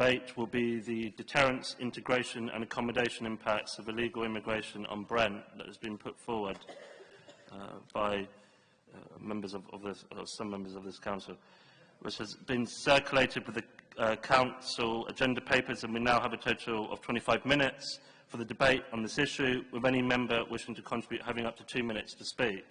debate will be the deterrence, integration and accommodation impacts of illegal immigration on Brent that has been put forward by some members of this Council, which has been circulated with the Council agenda papers, and we now have a total of 25 minutes for the debate on this issue, with any member wishing to contribute having up to 2 minutes to speak.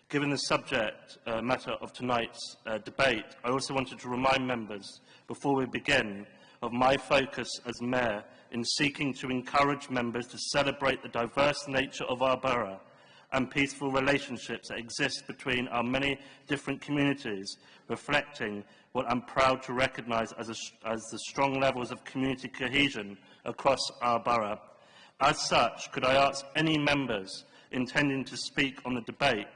Given the subject matter of tonight's debate, I also wanted to remind members, before we begin, of my focus as Mayor in seeking to encourage members to celebrate the diverse nature of our borough and peaceful relationships that exist between our many different communities, reflecting what I'm proud to recognise as the strong levels of community cohesion across our borough. As such, could I ask any members intending to speak on the debate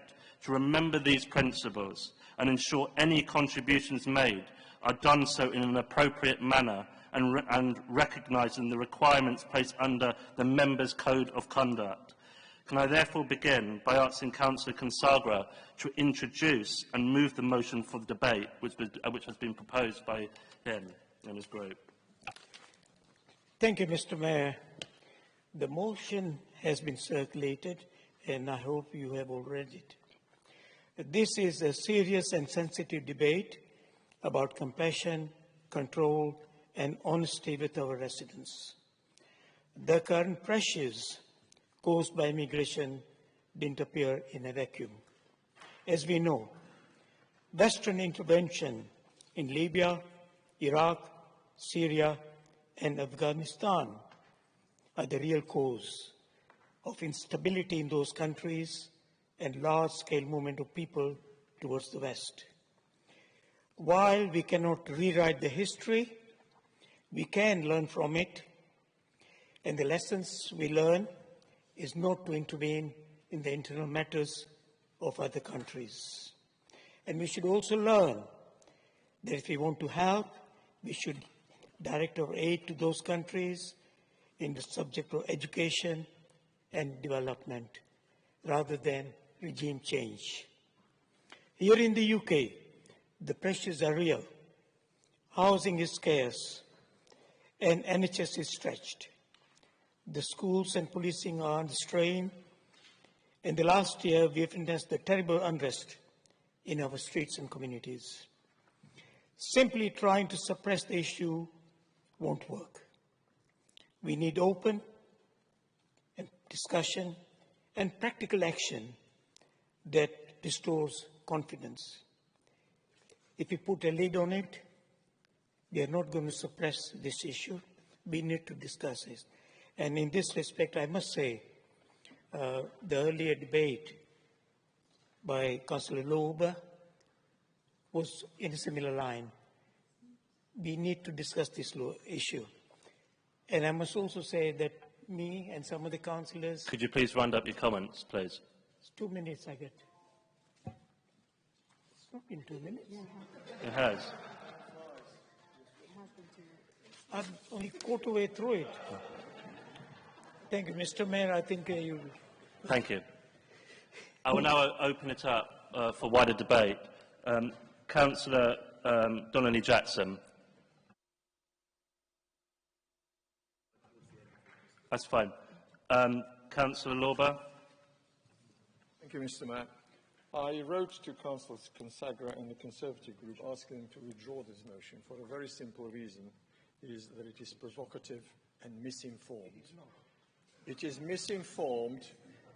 to remember these principles and ensure any contributions made are done so in an appropriate manner and recognising the requirements placed under the Members' Code of Conduct. Can I therefore begin by asking Councillor Consagra to introduce and move the motion for the debate, which has been proposed by him and his group? Thank you, Mr. Mayor. The motion has been circulated, and I hope you have all read it. This is a serious and sensitive debate about compassion, control, and honesty with our residents. The current pressures caused by immigration didn't appear in a vacuum. As we know, Western intervention in Libya, Iraq, Syria, and Afghanistan are the real cause of instability in those countries and large-scale movement of people towards the West. While we cannot rewrite the history, we can learn from it, and the lessons we learn is not to intervene in the internal matters of other countries. And we should also learn that if we want to help, we should direct our aid to those countries in the subject of education and development, rather than regime change. Here in the UK, the pressures are real. Housing is scarce, and NHS is stretched. The schools and policing are under strain. In the last year, we have witnessed the terrible unrest in our streets and communities. Simply trying to suppress the issue won't work. We need open discussion and practical action that restores confidence. If we put a lid on it, we are not going to suppress this issue. We need to discuss it. And in this respect, I must say, the earlier debate by Councillor Loba was in a similar line. We need to discuss this issue. And I must also say that me and some of the councillors... Could you please round up your comments, please? It's 2 minutes I get. It's not been 2 minutes. It has. I've only got a way through it. Thank you, Mr. Mayor. I think you... Thank you. I will now open it up for wider debate. Councillor Donnelly Jackson. That's fine. Councillor Lorber. Thank you, Mr. Mayor. I wrote to Councillor Consagra and the Conservative Group asking them to withdraw this motion for a very simple reason, is that it is provocative and misinformed. It is misinformed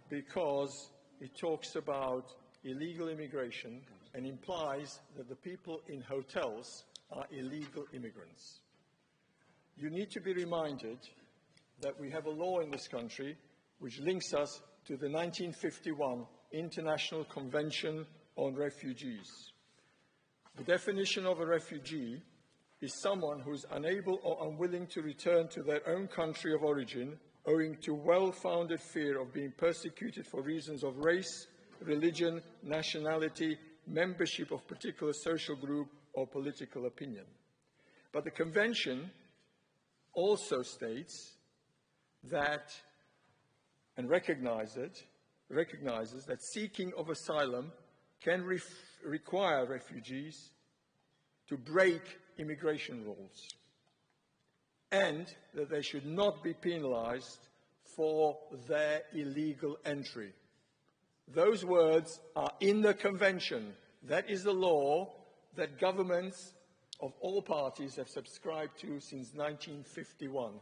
because it talks about illegal immigration and implies that the people in hotels are illegal immigrants. You need to be reminded that we have a law in this country which links us to the 1951 International Convention on Refugees. The definition of a refugee is someone who is unable or unwilling to return to their own country of origin owing to well-founded fear of being persecuted for reasons of race, religion, nationality, membership of particular social group, or political opinion. But the Convention also states that, and recognizes that seeking of asylum can require refugees to break immigration rules. and that they should not be penalised for their illegal entry. Those words are in the Convention. That is the law that governments of all parties have subscribed to since 1951.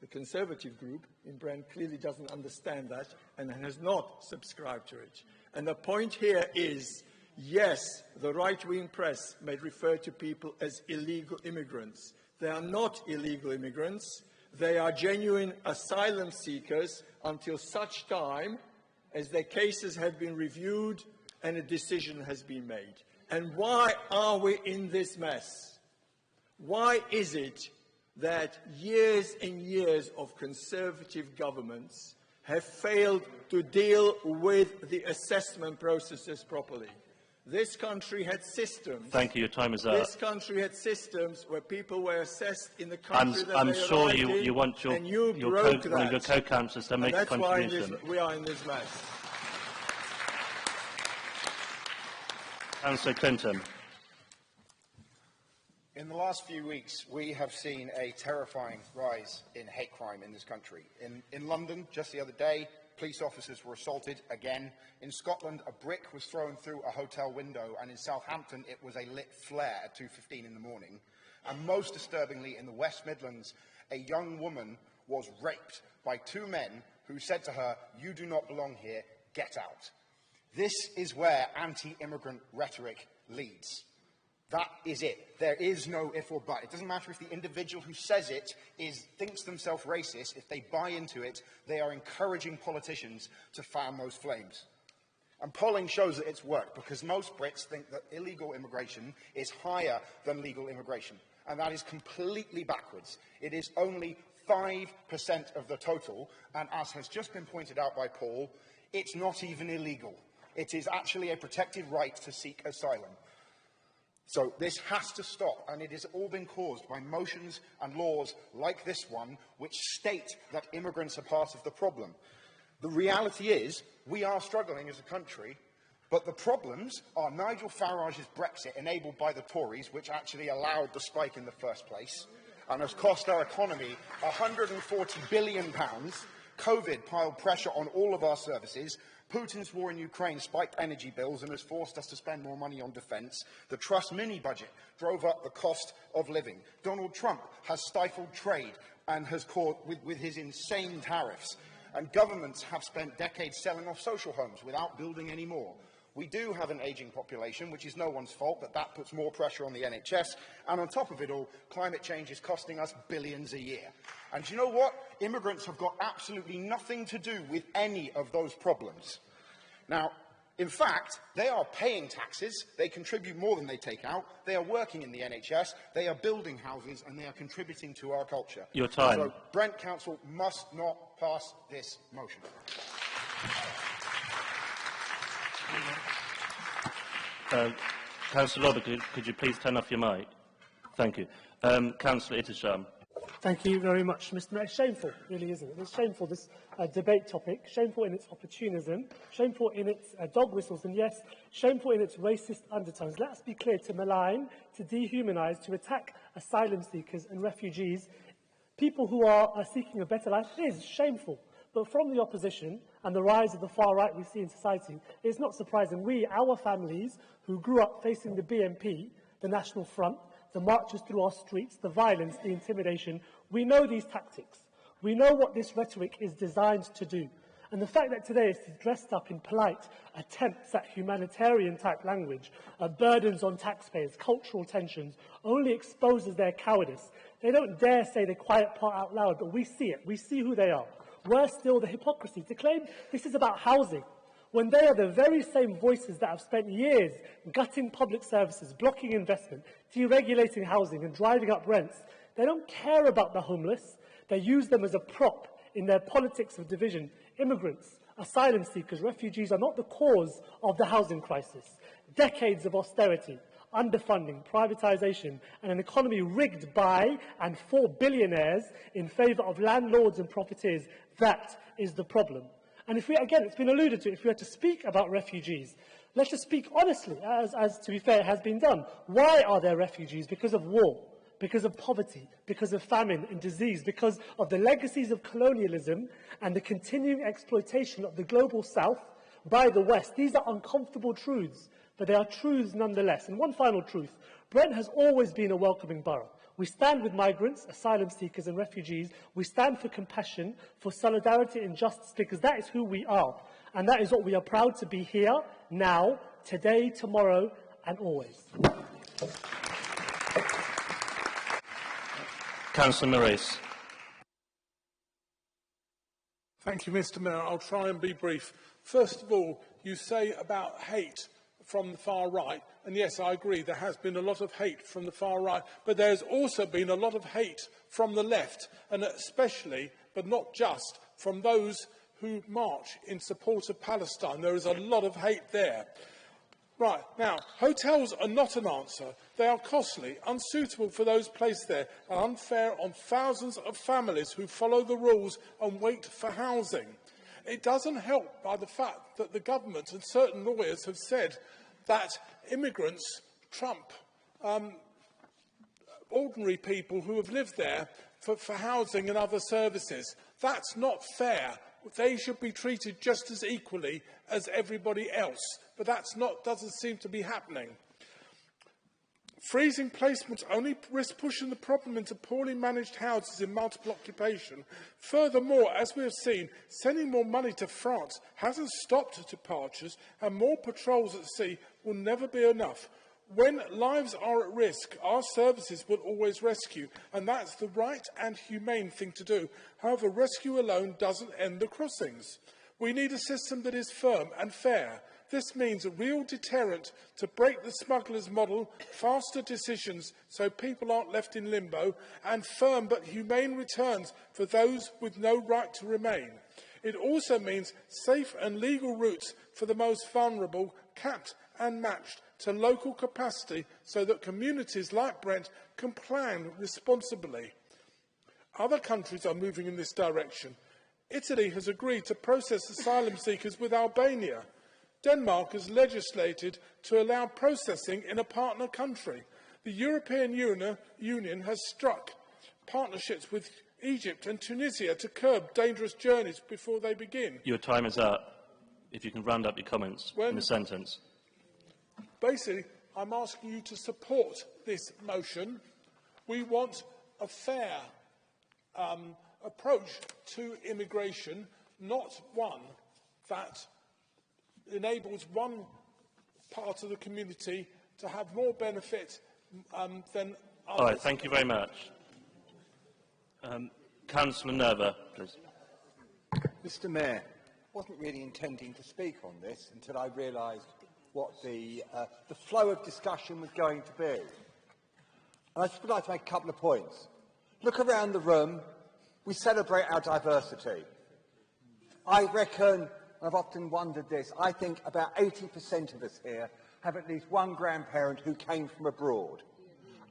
The Conservative Group in Brent clearly doesn't understand that and has not subscribed to it. And the point here is, yes, the right-wing press may refer to people as illegal immigrants. They are not illegal immigrants. They are genuine asylum seekers until such time as their cases have been reviewed and a decision has been made. And why are we in this mess? Why is it that years and years of Conservative governments have failed to deal with the assessment processes properly? This country had systems. Thank you. Your time is up. This country had systems where people were assessed in the country that I'm they sure arrived in, you want and you broke that. one of your co-councillors to make a contribution. That's why we are in this mess. Councillor Clinton. In the last few weeks, we have seen a terrifying rise in hate crime in this country. In London, just the other day, police officers were assaulted again. In Scotland, a brick was thrown through a hotel window, and in Southampton, it was a lit flare at 2:15 in the morning. And most disturbingly, in the West Midlands, a young woman was raped by two men who said to her, "You do not belong here, get out." This is where anti-immigrant rhetoric leads. That is it. There is no if or but. It doesn't matter if the individual who says it thinks themselves racist. If they buy into it, they are encouraging politicians to fan those flames. And polling shows that it's worked, because most Brits think that illegal immigration is higher than legal immigration. And that is completely backwards. It is only 5% of the total, and as has just been pointed out by Paul, it's not even illegal. It is actually a protected right to seek asylum. So this has to stop, and it has all been caused by motions and laws like this one, which state that immigrants are part of the problem. The reality is, we are struggling as a country, but the problems are Nigel Farage's Brexit, enabled by the Tories, which actually allowed the spike in the first place, and has cost our economy £140 billion. COVID piled pressure on all of our services. Putin's war in Ukraine spiked energy bills and has forced us to spend more money on defence. The Truss mini-budget drove up the cost of living. Donald Trump has stifled trade and has caught with his insane tariffs. And governments have spent decades selling off social homes without building any more. We do have an ageing population, which is no one's fault, but that puts more pressure on the NHS. And on top of it all, climate change is costing us billions a year. And do you know what? Immigrants have got absolutely nothing to do with any of those problems. Now, in fact, they are paying taxes, they contribute more than they take out, they are working in the NHS, they are building houses, and they are contributing to our culture. Your time. So Brent Council must not pass this motion. Councillor Lobber, could you please turn off your mic? Thank you. Councillor Itisham. Thank you very much, Mr. Mayor. It's shameful, really, isn't it? It's shameful, this debate topic. Shameful in its opportunism. Shameful in its dog whistles. And yes, shameful in its racist undertones. Let's be clear, to malign, to dehumanise, to attack asylum seekers and refugees, people who are seeking a better life, is shameful. But from the opposition and the rise of the far right we see in society, it's not surprising. Our families who grew up facing the BNP, the National Front, the marches through our streets, the violence, the intimidation, we know these tactics. We know what this rhetoric is designed to do. And the fact that today it's dressed up in polite attempts at humanitarian-type language, burdens on taxpayers, cultural tensions, only exposes their cowardice. They don't dare say the quiet part out loud, but we see it. We see who they are. Worse still, the hypocrisy to claim this is about housing, when they are the very same voices that have spent years gutting public services, blocking investment, deregulating housing and driving up rents. They don't care about the homeless. They use them as a prop in their politics of division. Immigrants, asylum seekers, refugees are not the cause of the housing crisis. Decades of austerity, underfunding, privatisation, and an economy rigged by and for billionaires in favour of landlords and profiteers, that is the problem. And if we, again, it's been alluded to, if we are to speak about refugees, let's just speak honestly, as to be fair, has been done. Why are there refugees? Because of war, because of poverty, because of famine and disease, because of the legacies of colonialism and the continuing exploitation of the global South by the West. These are uncomfortable truths, but they are truths nonetheless. And one final truth: Brent has always been a welcoming borough. We stand with migrants, asylum seekers and refugees. We stand for compassion, for solidarity and justice, because that is who we are. And that is what we are proud to be here, now, today, tomorrow and always. Councillor Maurice. Thank you, Mr. Mayor. I'll try and be brief. First of all, you say about hate from the far right, and yes, I agree, there has been a lot of hate from the far right, but there's also been a lot of hate from the left, and especially, but not just, from those who march in support of Palestine. There is a lot of hate there. Right, now, hotels are not an answer. They are costly, unsuitable for those placed there, and unfair on thousands of families who follow the rules and wait for housing. It doesn't help by the fact that the government and certain lawyers have said that immigrants trump ordinary people who have lived there for housing and other services. That's not fair. They should be treated just as equally as everybody else, but doesn't seem to be happening. Freezing placements only risk pushing the problem into poorly managed houses in multiple occupation. Furthermore, as we have seen, sending more money to France hasn't stopped departures, and more patrols at sea will never be enough. When lives are at risk, our services will always rescue, and that's the right and humane thing to do. However, rescue alone doesn't end the crossings. We need a system that is firm and fair. This means a real deterrent to break the smugglers' model, faster decisions so people aren't left in limbo, and firm but humane returns for those with no right to remain. It also means safe and legal routes for the most vulnerable, capped and matched to local capacity so that communities like Brent can plan responsibly. Other countries are moving in this direction. Italy has agreed to process asylum seekers with Albania. Denmark has legislated to allow processing in a partner country. The European Union has struck partnerships with Egypt and Tunisia to curb dangerous journeys before they begin. Your time is up. If you can round up your comments in a sentence. Basically, I'm asking you to support this motion. We want a fair approach to immigration, not one that enables one part of the community to have more benefit than others. All right, thank you very much. Councillor Nerva, please. Mr. Mayor, I wasn't really intending to speak on this until I realised what the flow of discussion was going to be. And I just would like to make a couple of points. Look around the room. We celebrate our diversity. I reckon, I've often wondered this, I think about 80% of us here have at least one grandparent who came from abroad.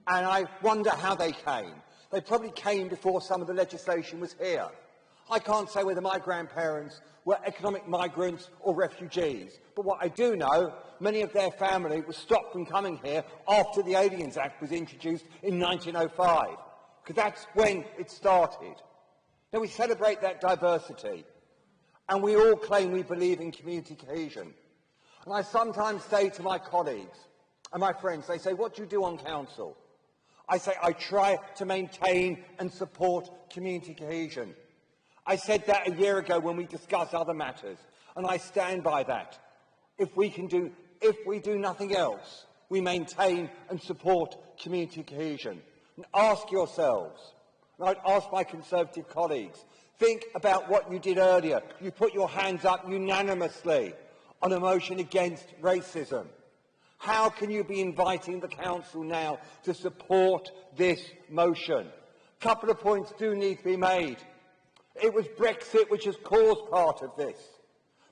And I wonder how they came. They probably came before some of the legislation was here. I can't say whether my grandparents were economic migrants or refugees, but what I do know, many of their family were stopped from coming here after the Aliens Act was introduced in 1905, because that's when it started. Now, we celebrate that diversity, and we all claim we believe in community cohesion. And I sometimes say to my colleagues and my friends, they say, what do you do on council? I say, I try to maintain and support community cohesion. I said that a year ago when we discussed other matters, and I stand by that. If we do nothing else, we maintain and support community cohesion. And ask yourselves, and I'd ask my Conservative colleagues, think about what you did earlier. You put your hands up unanimously on a motion against racism. How can you be inviting the Council now to support this motion? A couple of points do need to be made. It was Brexit which has caused part of this.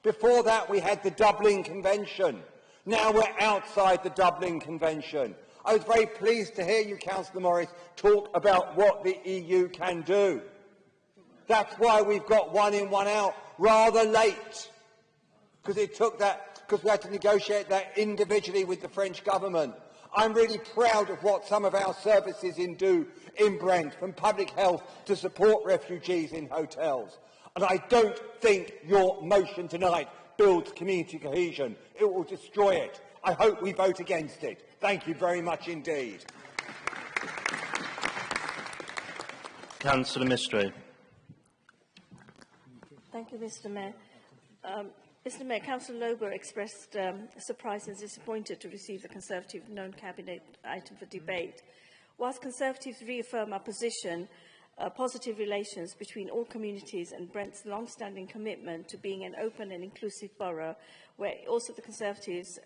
Before that, we had the Dublin Convention. Now we're outside the Dublin Convention. I was very pleased to hear you, Councillor Morris, talk about what the EU can do. That's why we've got one in, one out rather late, because it took that, because we had to negotiate that individually with the French government. I'm really proud of what some of our services do in Brent, from public health to support refugees in hotels. And I don't think your motion tonight builds community cohesion. It will destroy it. I hope we vote against it. Thank you very much indeed. Councillor Mistry. Thank you, Mr. Mayor. Mr. Mayor, Councillor Lober expressed surprise and disappointed to receive the Conservative non-cabinet item for debate. Whilst Conservatives reaffirm our position, positive relations between all communities and Brent's long-standing commitment to being an open and inclusive borough, where also the Conservatives,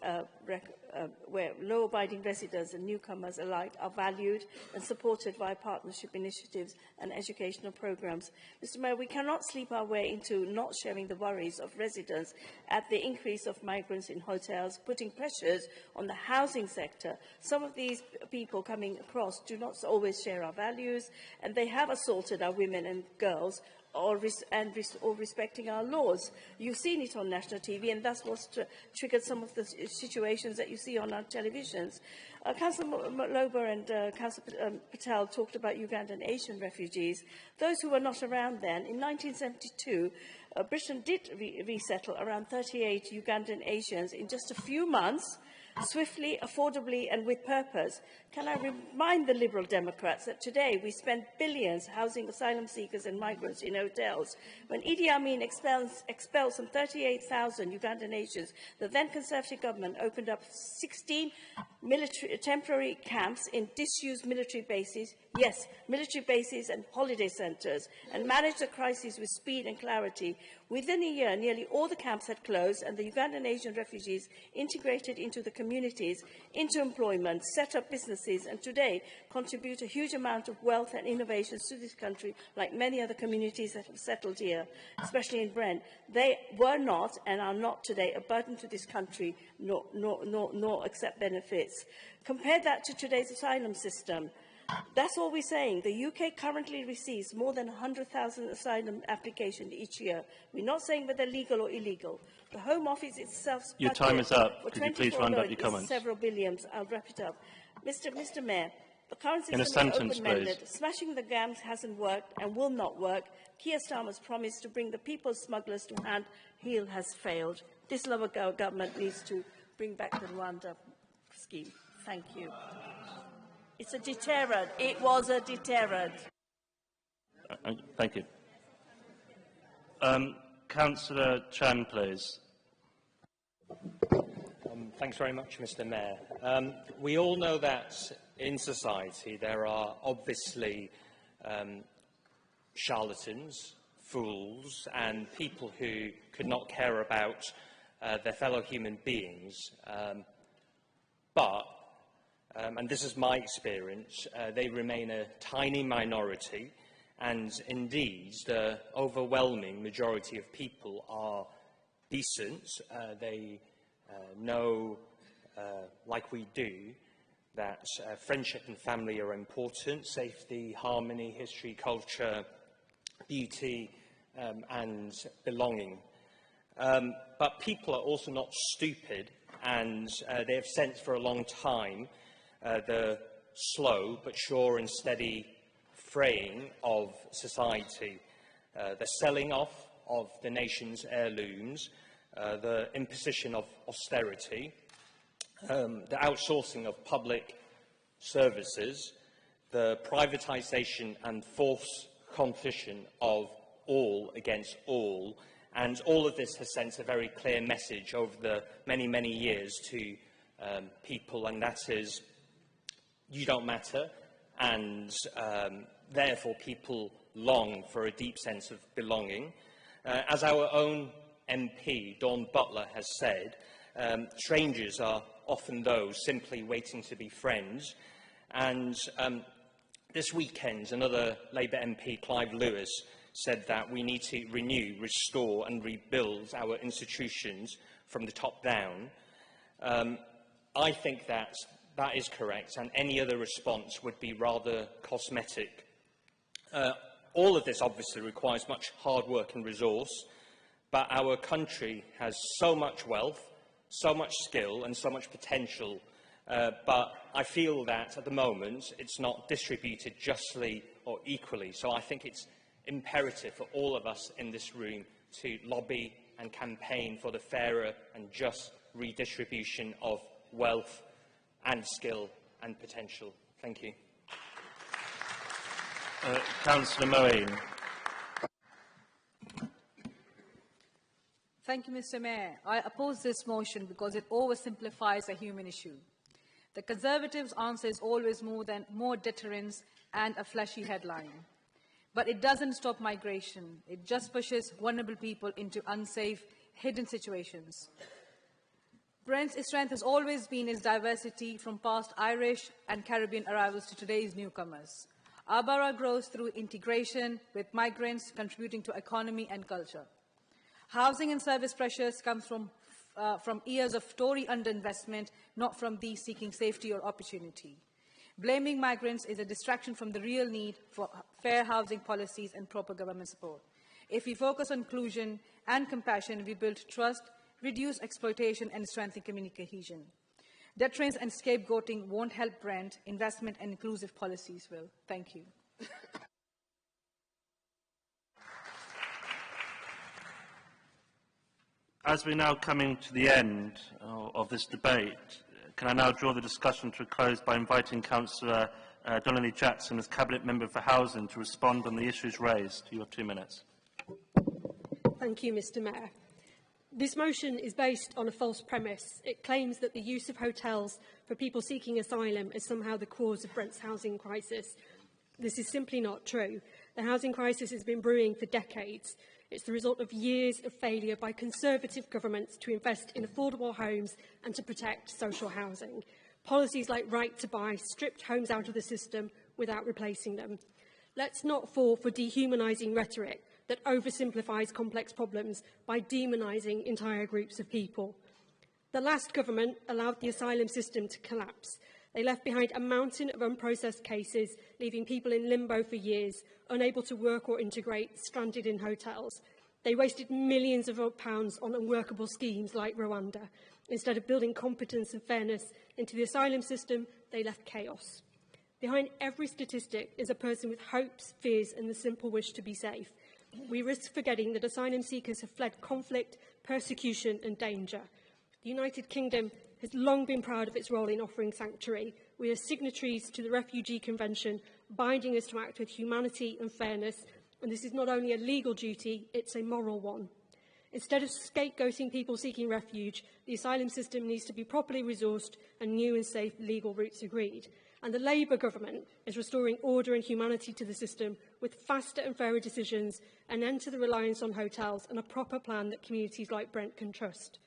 where law-abiding residents and newcomers alike are valued and supported via partnership initiatives and educational programmes. Mr. Mayor, we cannot sleep our way into not sharing the worries of residents at the increase of migrants in hotels, putting pressures on the housing sector. Some of these people coming across do not always share our values, and they have assaulted our women and girls, or respecting our laws. You've seen it on national TV, and that's what's triggered some of the situations that you see on our televisions. Councillor Lober and Councillor Patel talked about Ugandan Asian refugees. Those who were not around then, in 1972, Britain did resettle around 38 Ugandan Asians in just a few months, swiftly, affordably and with purpose. Can I remind the Liberal Democrats that today we spend billions housing asylum seekers and migrants in hotels? When Idi Amin expelled some 38,000 Ugandan Asians, the then Conservative government opened up 16 temporary camps in disused military bases, yes, military bases and holiday centres, and managed the crisis with speed and clarity. Within a year, nearly all the camps had closed, and the Ugandan Asian refugees integrated into the communities, into employment, set up businesses, and today contribute a huge amount of wealth and innovations to this country, like many other communities that have settled here, especially in Brent. They were not and are not today a burden to this country, nor accept benefits. Compare that to today's asylum system. That's all we're saying. The UK currently receives more than 100,000 asylum applications each year. We're not saying whether legal or illegal. The Home Office itself... Your time is up. Could you please round up your comments? Several billions. I'll wrap it up. Mr. Mayor, the current system in a sentence, is open-ended. Smashing the GAMS hasn't worked and will not work. Keir Starmer's promise to bring the people's smugglers to hand heel has failed. This Labour government needs to bring back the Rwanda scheme. Thank you. It's a deterrent. It was a deterrent. Thank you. Councillor Chan, please. Thanks very much, Mr. Mayor. We all know that in society there are obviously charlatans, fools, and people who could not care about their fellow human beings. And this is my experience, they remain a tiny minority, and indeed the overwhelming majority of people are decent. They know, like we do, that friendship and family are important, safety, harmony, history, culture, beauty, and belonging. But people are also not stupid, and they have sensed for a long time the slow but sure and steady fraying of society, the selling off of the nation's heirlooms, the imposition of austerity, the outsourcing of public services, the privatisation and forced competition of all against all, and all of this has sent a very clear message over the many, many years to people, and that is, you don't matter, and therefore people long for a deep sense of belonging. As our own MP, Dawn Butler, has said, strangers are often those simply waiting to be friends. And this weekend, another Labour MP, Clive Lewis, said that we need to renew, restore and rebuild our institutions from the top down. I think that is correct, and any other response would be rather cosmetic. All of this obviously requires much hard work and resource, but our country has so much wealth, so much skill and so much potential, but I feel that at the moment it's not distributed justly or equally. So I think it's imperative for all of us in this room to lobby and campaign for the fairer and just redistribution of wealth and skill and potential. Thank you. Councillor Moeen. Thank you, Mr. Mayor. I oppose this motion because it oversimplifies a human issue. The Conservatives' answer is always more deterrence and a flashy headline. But it doesn't stop migration. It just pushes vulnerable people into unsafe, hidden situations. Brent's strength has always been its diversity, from past Irish and Caribbean arrivals to today's newcomers. Our borough grows through integration, with migrants contributing to economy and culture. Housing and service pressures come from years of Tory underinvestment, not from these seeking safety or opportunity. Blaming migrants is a distraction from the real need for fair housing policies and proper government support. If we focus on inclusion and compassion, we build trust, reduce exploitation and strengthen community cohesion. Deterrence and scapegoating won't help Brent. Investment and inclusive policies will. Thank you. As we're now coming to the end of this debate, can I now draw the discussion to a close by inviting Councillor Donnelly Jackson as Cabinet Member for Housing to respond on the issues raised. You have 2 minutes. Thank you, Mr. Mayor. This motion is based on a false premise. It claims that the use of hotels for people seeking asylum is somehow the cause of Brent's housing crisis. This is simply not true. The housing crisis has been brewing for decades. It's the result of years of failure by Conservative governments to invest in affordable homes and to protect social housing. Policies like Right to Buy stripped homes out of the system without replacing them. Let's not fall for dehumanising rhetoric that oversimplifies complex problems by demonising entire groups of people. The last government allowed the asylum system to collapse. They left behind a mountain of unprocessed cases, leaving people in limbo for years, unable to work or integrate, stranded in hotels. They wasted millions of pounds on unworkable schemes like Rwanda. Instead of building competence and fairness into the asylum system, they left chaos. Behind every statistic is a person with hopes, fears, and the simple wish to be safe. We risk forgetting that asylum seekers have fled conflict, persecution, and danger. The United Kingdom has long been proud of its role in offering sanctuary. We are signatories to the Refugee Convention, binding us to act with humanity and fairness, and this is not only a legal duty, it's a moral one. Instead of scapegoating people seeking refuge, the asylum system needs to be properly resourced and new and safe legal routes agreed. And the Labour government is restoring order and humanity to the system with faster and fairer decisions, an end to the reliance on hotels, and a proper plan that communities like Brent can trust.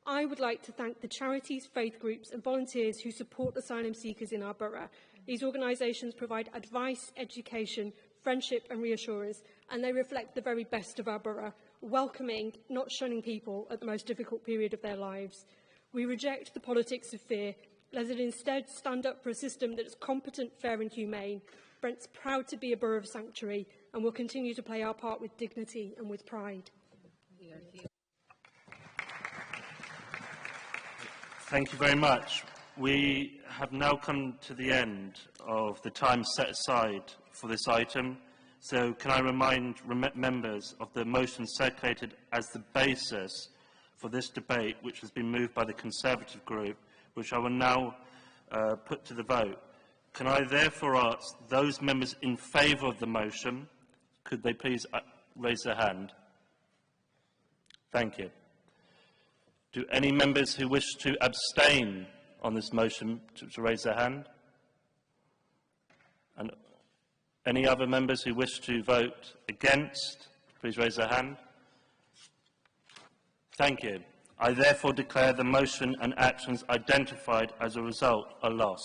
I would like to thank the charities, faith groups and volunteers who support asylum seekers in our borough. These organisations provide advice, education, friendship and reassurance, and they reflect the very best of our borough, welcoming, not shunning people at the most difficult period of their lives. We reject the politics of fear. Let us instead stand up for a system that is competent, fair and humane. Brent's proud to be a borough of sanctuary and will continue to play our part with dignity and with pride. Thank you very much. We have now come to the end of the time set aside for this item. So can I remind members of the motion circulated as the basis for this debate, which has been moved by the Conservative Group, which I will now put to the vote. Can I therefore ask those members in favour of the motion, could they please raise their hand? Thank you. Do any members who wish to abstain on this motion to raise their hand? And any other members who wish to vote against, please raise their hand. Thank you. I therefore declare the motion and actions identified as a result are lost.